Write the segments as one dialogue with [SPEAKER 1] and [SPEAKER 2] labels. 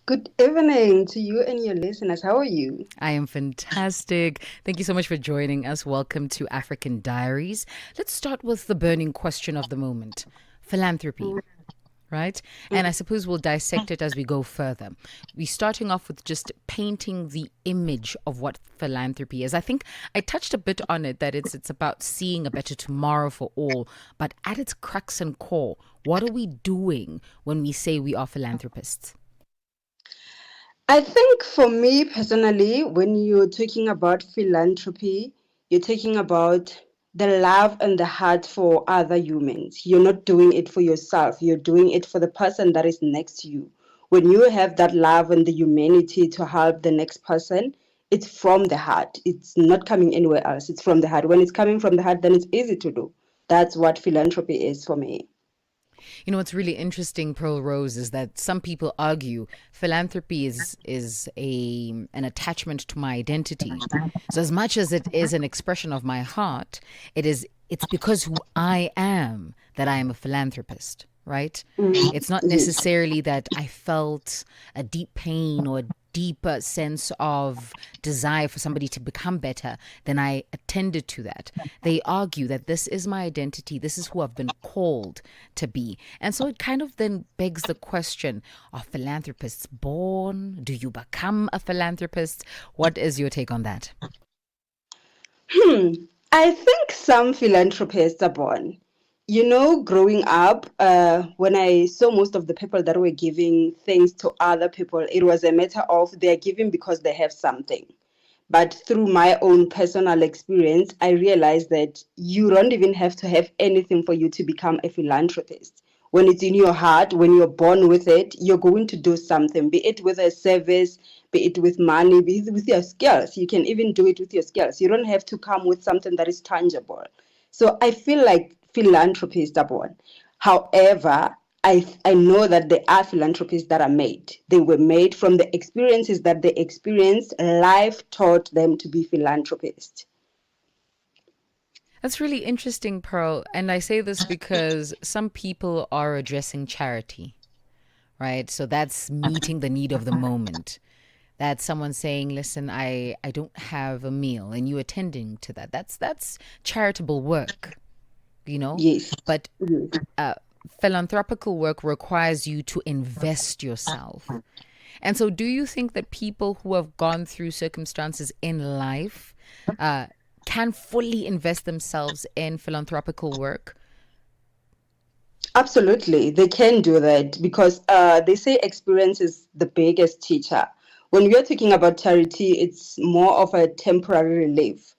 [SPEAKER 1] Good evening to you and your listeners. How are you?
[SPEAKER 2] I am fantastic. Thank you so much for joining us. Welcome to African Diaries. Let's start with the burning question of the moment: philanthropy, right? And I suppose we'll dissect it as we go further. We're starting off with just painting the image of what philanthropy is. I think I touched a bit on it, that it's about seeing a better tomorrow for all, but at its crux and core, what are we doing when we say we are philanthropists?
[SPEAKER 1] I think for me personally, when you're talking about philanthropy, you're talking about the love and the heart for other humans. You're not doing it for yourself, you're doing it for the person that is next to you. When you have that love and the humanity to help the next person, it's from the heart. It's not coming anywhere else. It's from the heart. When it's coming from the heart, then it's easy to do. That's what philanthropy is for me.
[SPEAKER 2] You know what's really interesting, Pearl Rose, is that some people argue philanthropy is a an attachment to my identity. So as much as it is an expression of my heart, it's because who I am that I am a philanthropist, right? It's not
[SPEAKER 1] Yes.
[SPEAKER 2] necessarily that I felt a deep pain or a deeper sense of desire for somebody to become better, then I attended to that. They argue that this is my identity, this is who I've been called to be. And so it kind of then begs the question: are philanthropists born? Do you become a philanthropist? What is your take on that?
[SPEAKER 1] Hmm. I think some philanthropists are born. Growing up, when I saw most of the people that were giving things to other people, it was a matter of they're giving because they have something. But through my own personal experience, I realized that you don't even have to have anything for you to become a philanthropist. When it's in your heart, when you're born with it, you're going to do something, be it with a service, be it with money, be it with your skills. You can even do it with your skills. You don't have to come with something that is tangible. So I feel like philanthropy is the born. However, I know that there are philanthropies that are made. They were made from the experiences that they experienced. Life taught them to be philanthropists.
[SPEAKER 2] That's really interesting, Pearl. And I say this because some people are addressing charity, right? So that's meeting the need of the moment. That's someone saying, "Listen, I don't have a meal," and you attending to that. That's charitable work, you know.
[SPEAKER 1] Yes.
[SPEAKER 2] But
[SPEAKER 1] Yes.
[SPEAKER 2] uh, philanthropical work requires you to invest yourself. And so, do you think that people who have gone through circumstances in life uh, can fully invest themselves in philanthropical work?
[SPEAKER 1] Absolutely, they can do that because they say experience is the biggest teacher. When we are talking about charity, it's more of a temporary relief.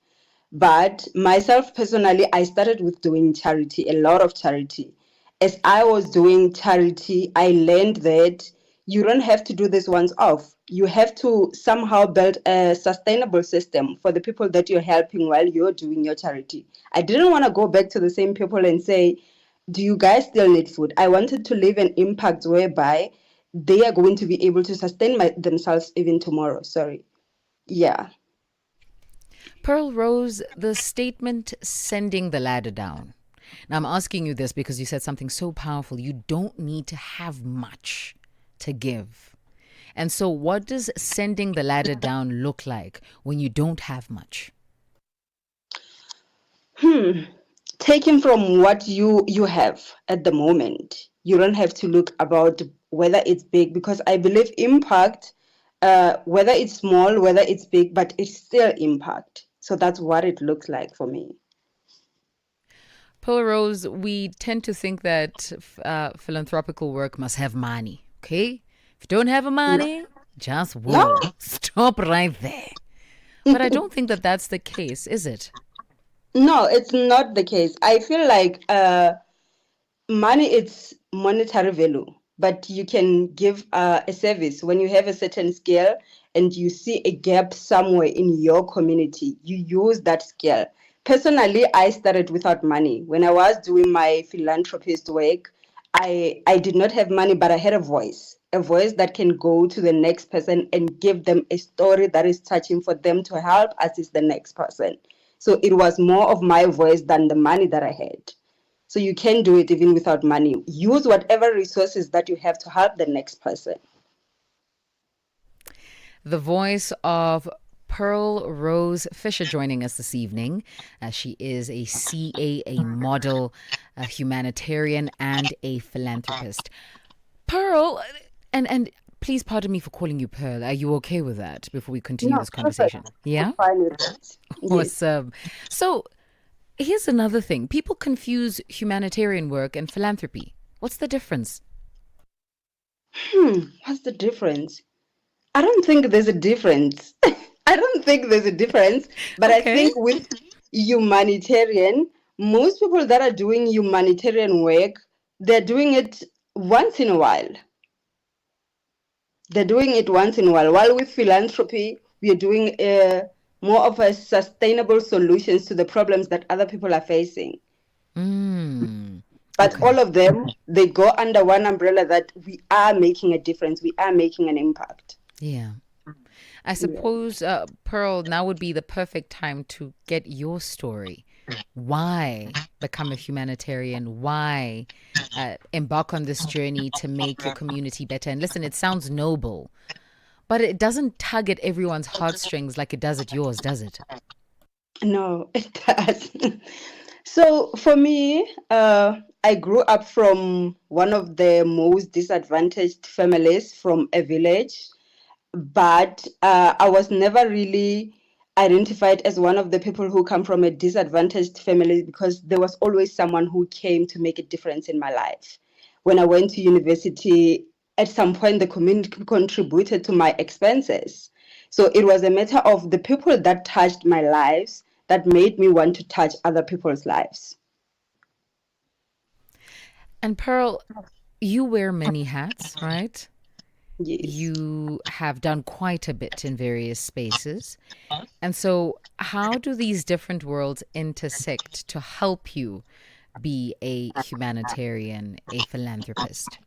[SPEAKER 1] But myself personally, I started with doing charity, a lot of charity. As I was doing charity, I learned that you don't have to do this once off. You have to somehow build a sustainable system for the people that you're helping while you're doing your charity. I didn't want to go back to the same people and say, do you guys still need food? I wanted to leave an impact whereby they are going to be able to sustain themselves even tomorrow. Sorry. Yeah.
[SPEAKER 2] Pearl Rose, the statement "sending the ladder down." Now, I'm asking you this because you said something so powerful. You don't need to have much to give. And so, what does sending the ladder down look like when you don't have much?
[SPEAKER 1] Hmm. Taken from what you have at the moment. You don't have to look about whether it's big because I believe impact, whether it's small, whether it's big, but it's still impact. So that's what it looks like for me.
[SPEAKER 2] Pearl Rose, we tend to think that philanthropical work must have money, okay? If you don't have
[SPEAKER 1] No,
[SPEAKER 2] money, just
[SPEAKER 1] no,
[SPEAKER 2] whoa, stop right there. But I don't think that that's the case, is it?
[SPEAKER 1] no, it's not the case. I feel like money it's monetary value, but you can give a service when you have a certain scale and you see a gap somewhere in your community. You use that scale. Personally, I started without money. When I was doing my philanthropist work, I did not have money, but I had a voice that can go to the next person and give them a story that is touching for them to help assist the next person. So it was more of my voice than the money that I had. So you can do it even without money. Use whatever resources that you have to help the next person.
[SPEAKER 2] the voice of Pearlrose Fisha joining us this evening. She is a CA, a model, a humanitarian, and a philanthropist. Pearl, and please pardon me for calling you Pearl. Are you okay with that before we continue
[SPEAKER 1] No,
[SPEAKER 2] this
[SPEAKER 1] perfect.
[SPEAKER 2] conversation?
[SPEAKER 1] I'm
[SPEAKER 2] Yeah?
[SPEAKER 1] fine with it. Yes.
[SPEAKER 2] Awesome. So here's another thing. People confuse humanitarian work and philanthropy. What's the difference?
[SPEAKER 1] What's the difference? I don't think there's a difference. I don't think there's a difference, but I
[SPEAKER 2] Okay.
[SPEAKER 1] think with humanitarian, most people that are doing humanitarian work, they're doing it once in a while. They're doing it once in a while. While with philanthropy, we are doing more of a sustainable solutions to the problems that other people are facing.
[SPEAKER 2] Mm,
[SPEAKER 1] But
[SPEAKER 2] okay.
[SPEAKER 1] all of them, they go under one umbrella that we are making a difference. We are making an impact.
[SPEAKER 2] Yeah. I
[SPEAKER 1] Yeah.
[SPEAKER 2] suppose, Pearl, now would be the perfect time to get your story. Why become a humanitarian? Why embark on this journey to make your community better? And listen, it sounds noble, but it doesn't tug at everyone's heartstrings like it does at yours, does it?
[SPEAKER 1] No, it does. So for me, I grew up from one of the most disadvantaged families from a village, but I was never really identified as one of the people who come from a disadvantaged family because there was always someone who came to make a difference in my life. When I went to university, at some point the community contributed to my expenses. So it was a matter of the people that touched my lives that made me want to touch other people's lives.
[SPEAKER 2] And Pearl, you wear many hats, right?
[SPEAKER 1] Yes.
[SPEAKER 2] You have done quite a bit in various spaces. And so, how do these different worlds intersect to help you be a humanitarian, a philanthropist?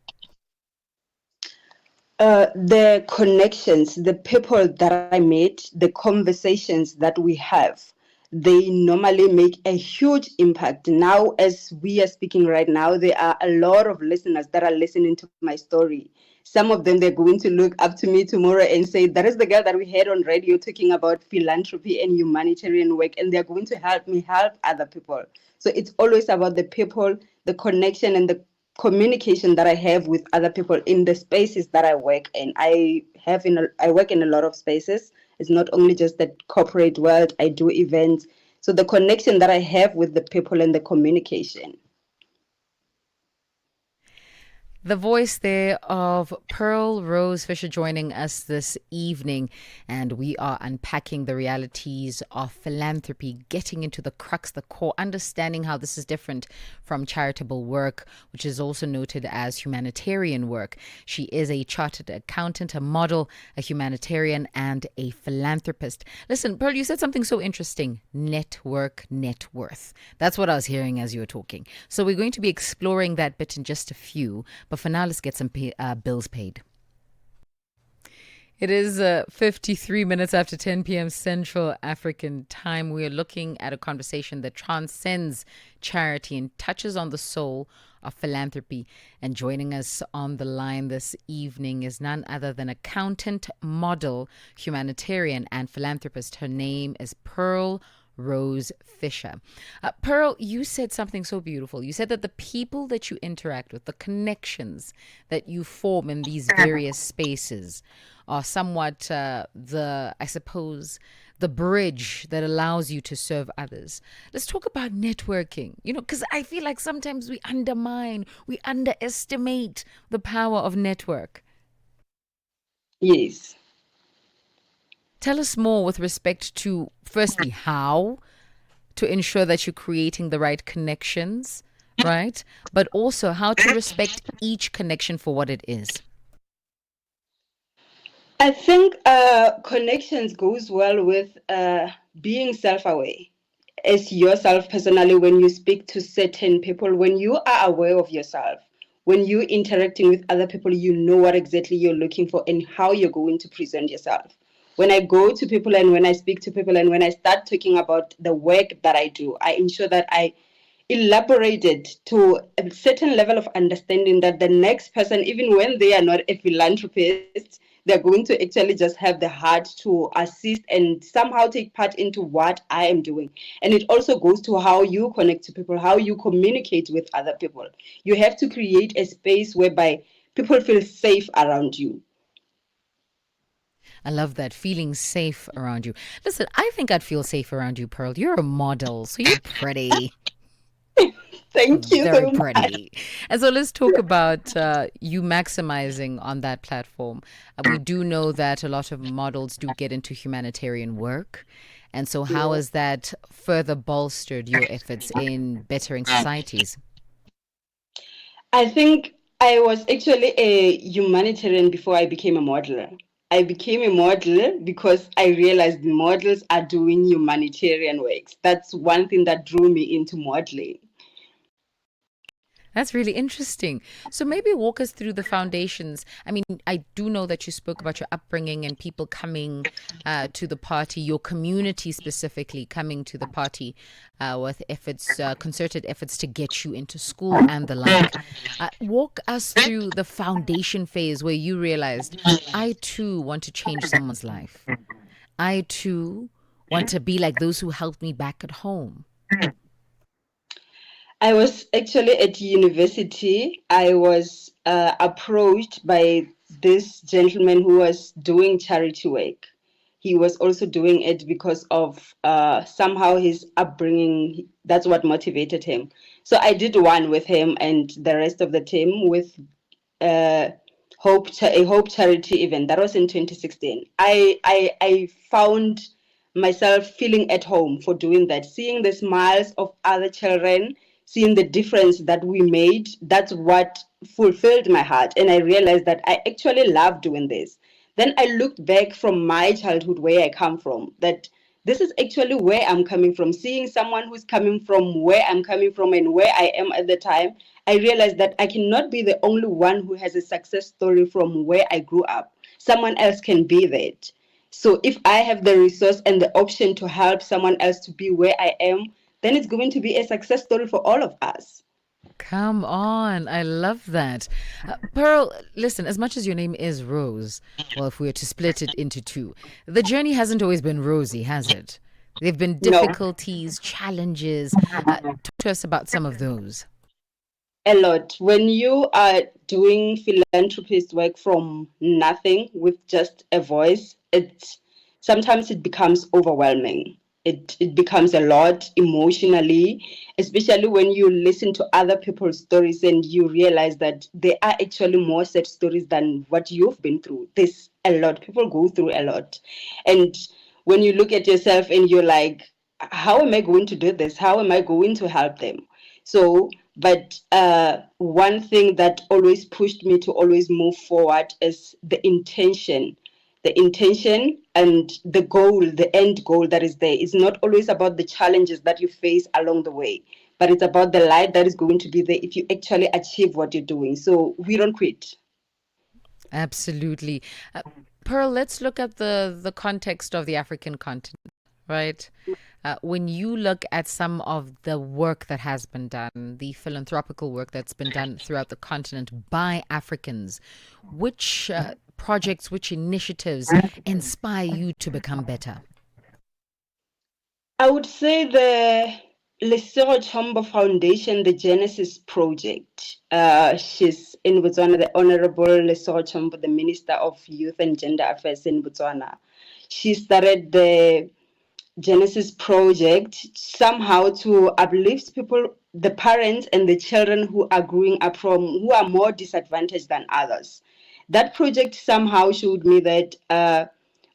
[SPEAKER 1] The connections, the people that I meet, the conversations that we have, they normally make a huge impact. Now, as we are speaking right now, there are a lot of listeners that are listening to my story. Some of them, they're going to look up to me tomorrow and say, that is the girl that we heard on radio talking about philanthropy and humanitarian work, and they're going to help me help other people. So it's always about the people, the connection, and the communication that I have with other people in the spaces that I work in. I work in a lot of spaces. It's not only just the corporate world. I do events. So the connection that I have with the people and the communication.
[SPEAKER 2] The voice there of Pearlrose Fisha joining us this evening, and we are unpacking the realities of philanthropy, getting into the crux, the core, understanding how this is different from charitable work, which is also noted as humanitarian work. She is a chartered accountant, a model, a humanitarian, and a philanthropist. Listen, Pearl, you said something so interesting: network, net worth. That's what I was hearing as you were talking. So we're going to be exploring that bit in just a few. But for now, let's get some bills paid. It is 53 minutes after 10 p.m. Central African time. We are looking at a conversation that transcends charity and touches on the soul of philanthropy. And joining us on the line this evening is none other than accountant, model, humanitarian, and philanthropist. Her name is Pearlrose Fisha. Pearl, you said something so beautiful. You said that the people that you interact with, the connections that you form in these various spaces, are somewhat I suppose, the bridge that allows you to serve others. Let's talk about networking, because I feel like sometimes we underestimate the power of network.
[SPEAKER 1] Yes.
[SPEAKER 2] Tell us more with respect to, firstly, how to ensure that you're creating the right connections, right? But also how to respect each connection for what it is.
[SPEAKER 1] I think connections goes well with being self-aware. As yourself personally, when you speak to certain people, when you are aware of yourself, when you're interacting with other people, you know what exactly you're looking for and how you're going to present yourself. When I go to people and when I speak to people and when I start talking about the work that I do, I ensure that I elaborate it to a certain level of understanding that the next person, even when they are not a philanthropist, they're going to actually just have the heart to assist and somehow take part into what I am doing. And it also goes to how you connect to people, how you communicate with other people. You have to create a space whereby people feel safe around you.
[SPEAKER 2] I love that, feeling safe around you. Listen, I think I'd feel safe around you, Pearl. You're a model, so you're pretty.
[SPEAKER 1] Thank you
[SPEAKER 2] Very
[SPEAKER 1] so much.
[SPEAKER 2] pretty. And so let's talk about you maximizing on that platform. We do know that a lot of models do get into humanitarian work. And so, how
[SPEAKER 1] Yeah.
[SPEAKER 2] has that further bolstered your efforts in bettering societies?
[SPEAKER 1] I think I was actually a humanitarian before I became a modeler. I became a model because I realized models are doing humanitarian works. That's one thing that drew me into modeling.
[SPEAKER 2] That's really interesting. So maybe walk us through the foundations. I mean, I do know that you spoke about your upbringing and people coming to the party, your community specifically coming to the party with efforts, concerted efforts to get you into school and the like. Walk us through the foundation phase where you realized, I too want to change someone's life. I too want to be like those who helped me back at home.
[SPEAKER 1] I was actually at university. I was approached by this gentleman who was doing charity work. He was also doing it because of somehow his upbringing. That's what motivated him. So I did one with him and the rest of the team with uh, a Hope charity event. That was in 2016. I found myself feeling at home for doing that, seeing the smiles of other children, seeing the difference that we made. That's what fulfilled my heart, and I realized that I actually love doing this. Then I looked back from my childhood, where I come from, that this is actually where I'm coming from. Seeing someone who's coming from where I'm coming from and where I am at the time, I realized that I cannot be the only one who has a success story from where I grew up. Someone else can be that. So if I have the resource and the option to help someone else to be where I am, then it's going to be a success story for all of us.
[SPEAKER 2] Come on. I love that. Pearl, listen, as much as your name is Rose, well, if we were to split it into two, the journey hasn't always been rosy, has it? There have been
[SPEAKER 1] No,
[SPEAKER 2] difficulties, challenges. Talk to us about some of those.
[SPEAKER 1] a lot. When you are doing philanthropist work from nothing with just a voice, it sometimes it becomes overwhelming. It becomes a lot emotionally, especially when you listen to other people's stories and you realize that there are actually more sad stories than what you've been through. There's a lot. People go through a lot. And when you look at yourself and you're like, how am I going to do this? How am I going to help them? So, but one thing that always pushed me to always move forward is the intention and the goal, the end goal that is there. It's not always about the challenges that you face along the way, but it's about the light that is going to be there if you actually achieve what you're doing. So we don't quit.
[SPEAKER 2] Absolutely. Pearl, let's look at the context of the African continent, right? When you look at some of the work that has been done, the philanthropical work that's been done throughout the continent by Africans, which projects, which initiatives inspire you to become better?
[SPEAKER 1] I would say the Lesego Chombo Foundation, the Genesis Project. She's in Botswana, the Honorable Lesego Chombo, the Minister of Youth and Gender Affairs in Botswana. She started the Genesis Project somehow to uplift people, the parents and the children who are growing up from who are more disadvantaged than others. That project somehow showed me that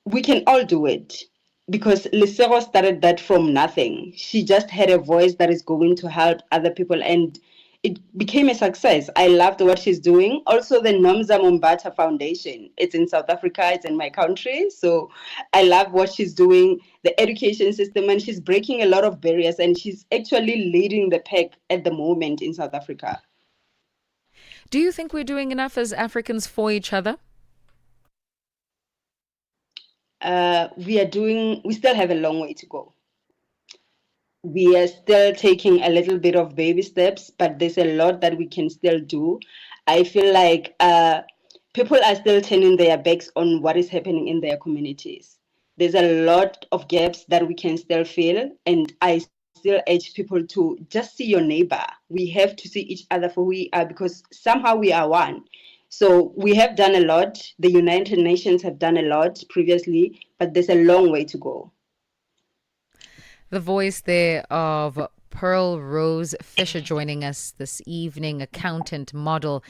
[SPEAKER 1] we can all do it because Lisero started that from nothing. She just had a voice that is going to help other people and it became a success. I loved what she's doing. Also, the Nomza Mombata Foundation. It's in South Africa, it's in my country. So I love what she's doing, the education system, and she's breaking a lot of barriers and she's actually leading the pack at the moment in South Africa.
[SPEAKER 2] Do you think we're doing enough as Africans for each other?
[SPEAKER 1] We still have a long way to go. We are still taking a little bit of baby steps, but there's a lot that we can still do. I feel like people are still turning their backs on what is happening in their communities. There's a lot of gaps that we can still fill, and I still urge people to just see your neighbor. We have to see each other for who we are, because somehow we are one. So we have done a lot. The United Nations have done a lot previously, but there's a long way to go.
[SPEAKER 2] The voice there of Pearlrose Fisha joining us this evening, accountant, model,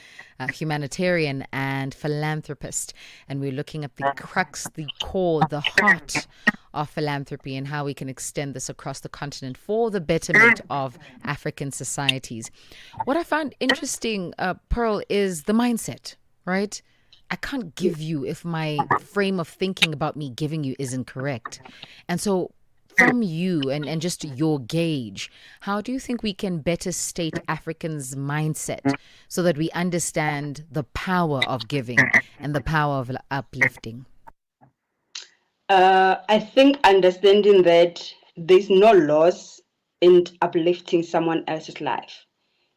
[SPEAKER 2] humanitarian, and philanthropist. And we're looking at the crux, the core, the heart of philanthropy and how we can extend this across the continent for the betterment of African societies. What I found interesting, Pearl, is the mindset, right? I can't give you if my frame of thinking about me giving you isn't correct. And so from you and just your gauge, how do you think we can better state Africans' mindset so that we understand the power of giving and the power of uplifting?
[SPEAKER 1] I think understanding that there's no loss in uplifting someone else's life.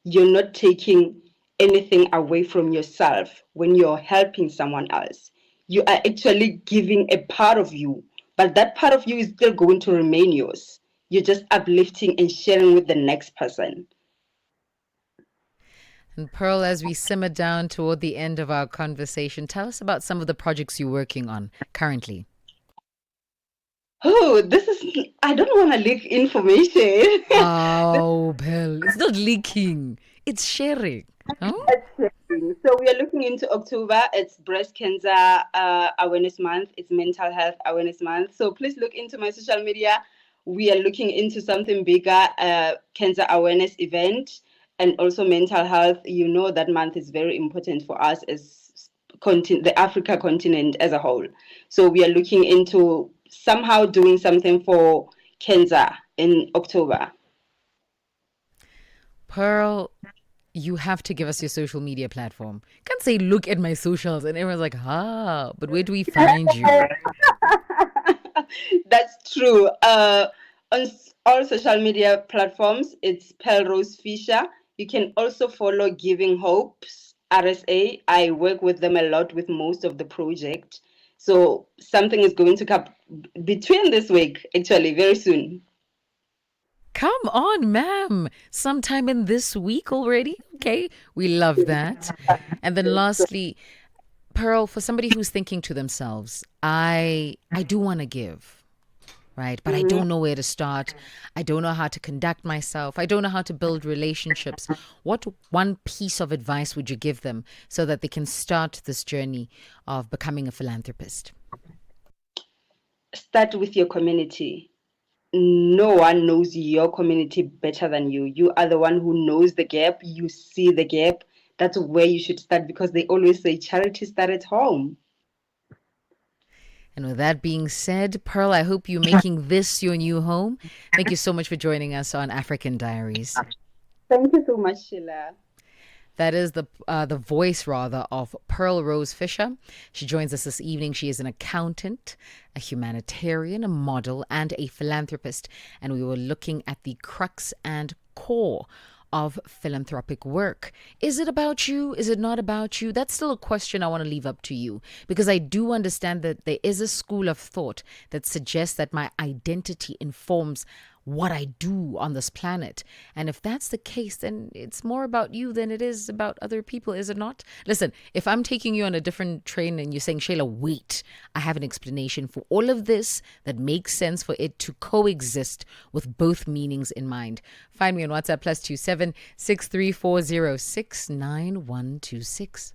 [SPEAKER 1] You're not taking anything away from yourself when you're helping someone else. You are actually giving a part of you, but that part of you is still going to remain yours. You're just uplifting and sharing with the next person.
[SPEAKER 2] And Pearl, as we simmer down toward the end of our conversation, tell us about some of the projects you're working on currently.
[SPEAKER 1] Oh, I don't want to leak information.
[SPEAKER 2] Oh, Pearl, it's not leaking, it's sharing. Oh?
[SPEAKER 1] So we are looking into October. It's Breast Cancer Awareness Month. It's Mental Health Awareness Month. So please look into my social media. We are looking into something bigger, cancer awareness event, and also mental health. You know that month is very important for us as the Africa continent as a whole. So we are looking into somehow doing something for cancer in October.
[SPEAKER 2] Pearl, you have to give us your social media platform. Can't say look at my socials and everyone's like, but where do we find you?
[SPEAKER 1] That's true. On all social media platforms, it's Pearlrose Fisha. You can also follow Giving Hopes RSA. I work with them a lot with most of the project. So something is going to come between this week, actually, very soon.
[SPEAKER 2] Come on, ma'am. Sometime in this week already? Okay, we love that. And then lastly, Pearl, for somebody who's thinking to themselves, I do want to give, right? But I don't know where to start. I don't know how to conduct myself. I don't know how to build relationships. What one piece of advice would you give them so that they can start this journey of becoming a philanthropist?
[SPEAKER 1] Start with your community. No one knows your community better than you. You are the one who knows the gap. You see the gap. That's where you should start, because they always say charity start at home.
[SPEAKER 2] And with that being said, Pearl, I hope you're making this your new home. Thank you so much for joining us on African Diaries.
[SPEAKER 1] Thank you so much, Sheila.
[SPEAKER 2] That is the voice, rather, of Pearlrose Fisha. She joins us this evening. She is an accountant, a humanitarian, a model, and a philanthropist. And we were looking at the crux and core of philanthropic work. Is it about you? Is it not about you? That's still a question I want to leave up to you, because I do understand that there is a school of thought that suggests that my identity informs what I do on this planet. And if that's the case, then it's more about you than it is about other people, is it not? Listen, if I'm taking you on a different train and you're saying, Shayla, wait, I have an explanation for all of this that makes sense for it to coexist with both meanings in mind. Find me on WhatsApp +27 6340 69126.